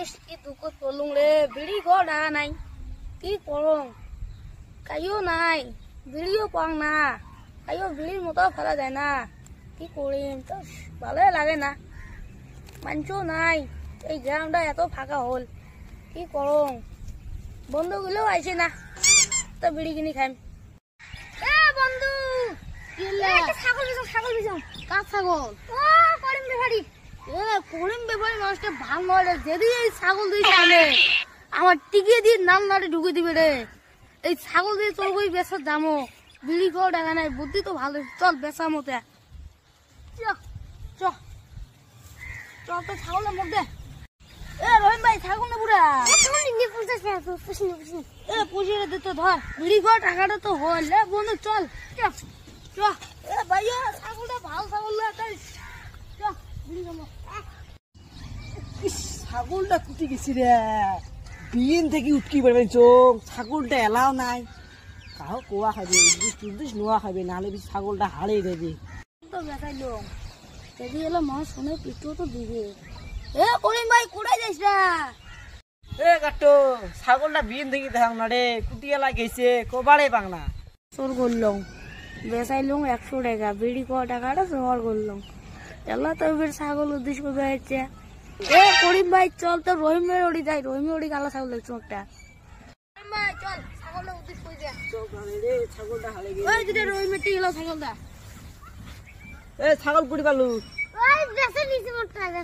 ইস কি দুঃখ পড়লুম রে, বিড়ি ঘর ডাকা নাই, কি করং কাইও নাই, বিড়িও পাং না, কাইও বিড়ির মতো ফেলা যায় না, কি করিম তো ভালোই লাগে না, মানছেও নাই, এই গ্রামটা এত ফাঁকা হল, কি করং বন্ধুগুলোও আইছে না, তো বিড়ি কিনি খাইম। এ বন্ধু ছাগল বিছাম, ছাগল বিছাম। কার ছাগল? ও করিম বেপারি। এ করিম বেপারি মানুষটা ভাল নয়, যদি এই ছাগল দিয়ে আনে আমার টিকিয়ে দিয়ে নাম নাড়ে ঢুকে দিবে রে। এই ছাগল দিয়ে তোর বই বেচার দামও বিড়ি খাওয়া টাকা নাই, বুদ্ধি তো ভালো, চল বেচা মতে চ চ চ তো ছাগলের মুখ দে। এ রহিম ভাই ছাগল না পুরা এ পুষিয়ে দিতে ধর, বিড়ি খাওয়া টাকাটা তো হল বন্ধু, চল চ চ। এ ভাইয়া ছাগলটা ভালো ছাগল না, চ বিড়ি খাবো। ছাগলটা কুটি গেছি রে, বিন থেকে উটকি পারবে চোখ, ছাগলটা এলাও নাই, কাহ কোয়া খাবে, উদ্দিস নোয়া খাবে, নাহলে ছাগলটা হারিয়ে দেবে। তো দেখাইলো যদি এলো মানুষ শুনে পিঠু তো দিবে। এ করিম ভাই কোথায় যাইস না? এ কাটো ছাগলটা বিন থেকে দেখাও না রে, কুটি এলা গেছে কবারে পাং না। চোর করলাম বেচাইলুম 100 টাকা, বিড়ি খাওয়া টাকাটা জোগাড় করলাম, এলা তো এবার ছাগল উদ্দেশ্য করবে হচ্ছে। এ করিম ভাই চল তো রহিমের ওড়ি যাই, রহিমের ওড়ি গালা ছাগল দেখছো একটা। করিম ভাই চল ছাগলের উদ্দেশ্য করে যা। রে ছাগলটা হারিয়ে গেছে। ওই যেটা রহিমের টি গেল ছাগলটা। এ ছাগল কুটি পালু। ওই বেচে নিছি মোর টাকা।